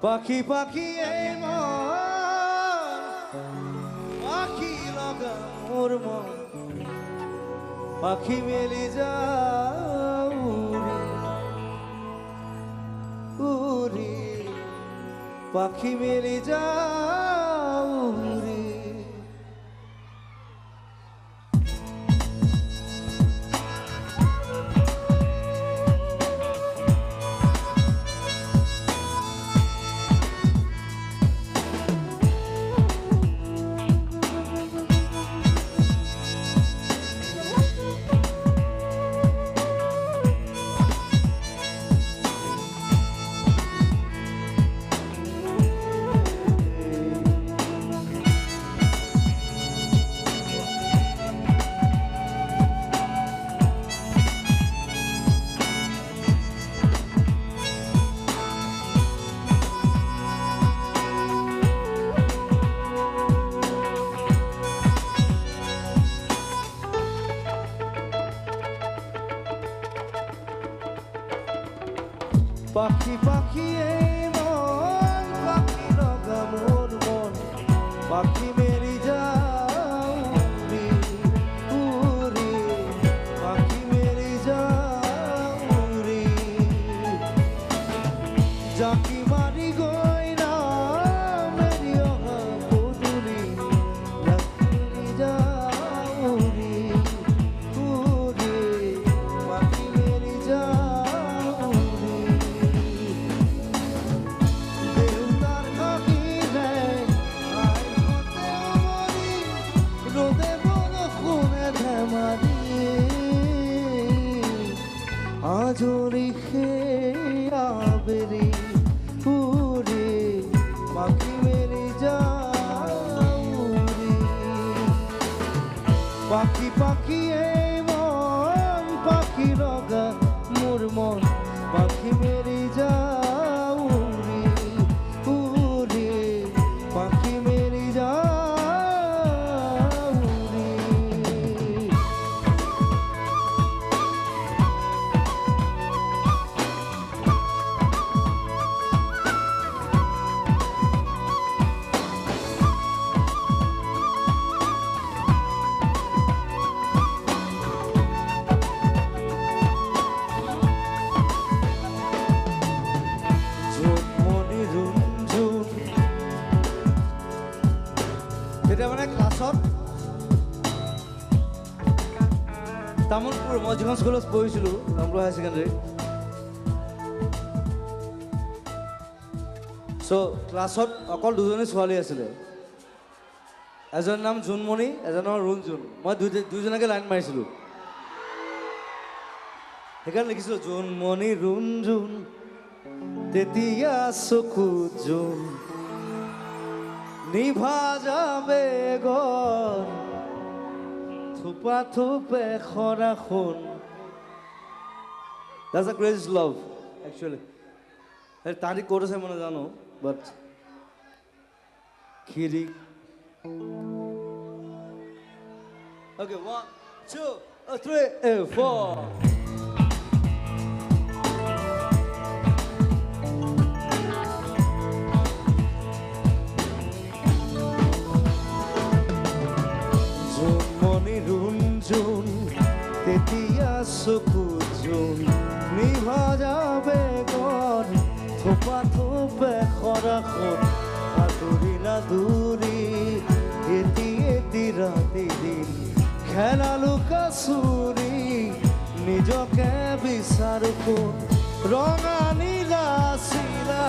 পাখি পাখি এই মন পাখি লগা মোর মন পাখি মেলি যাও উড়ি পাখি মেলি যাও উড়ি পাখি পাখি এই মন পাখি লগা মোর মন পাখি মেরি যাও উড়ি পাখি মেরি যাও উড়ি জাকি মারি গই না মেরি পুতুলি মেরি যাও উড়ি উড়ি পাখি মেরি যাও আজরি খেয়াবেরি উড়ে পাখি মেরে যাউরি পাখি পাখি এই মন পাখি লগা মোর মন পাখি মেরে যাউরি উড়ে পাখি মেরে যাউরি মানে ক্লাছত তামোলপুৰ মই যিখন স্কুলত পঢ়িছিলোঁ তামোলপুৰ হায়াৰ ছেকেণ্ডেৰী চ' ক্লাছত অকল দুজনী ছোৱালী আছিলে এজনৰ নাম জোনমণি এজনৰ ৰুণজোন মই দুইজনকে লাইন মাৰিছিলোঁ সেইকাৰণে লিখিছিলোঁ জোনমণি ৰুণজোন তেতিয়া চকুত জোন নিভা যাবে গন থোপা থোপে খরা খুন That's the greatest love, actually. তারিখ করেছে মনে জানো বাট খিরি Okay, 1, 2, 3, 4 রুঞ্জুন তেতিয়া চকুত জোন নিভা যাবে গন থোপা থোপে খৰাখন আদৰি নাদুৰি এটি এটি ৰাতি দিন খেলা লুকা চুৰি নিজকে বিচাৰো কোন ৰঙা নীলা চিলা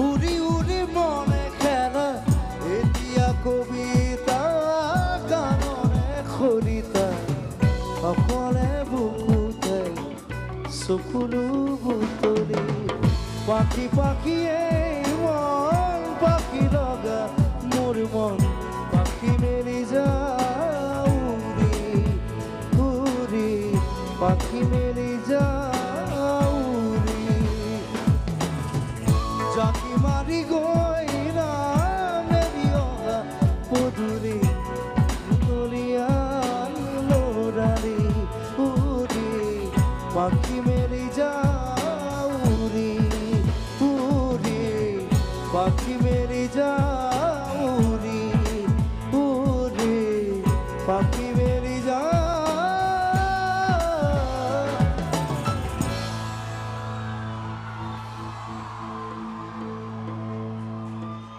উৰি উৰি মনে খেলা এতিয়া কবিতা খৰিতা অকলে বুকুতে চকুলো বুটলি পাখি পাখি এই মন পাখি লগা মোর মন পাখি মেলি যাউরি উড়ি পাখি মেলি যাউরি জাকি মারি গই না মেরি অগা পদুরি পাখি মেরি যাউরি উড়ি পাখি মেরি যাও উড়ি উড়ি পাখি মেরি যাও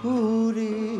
উড়ি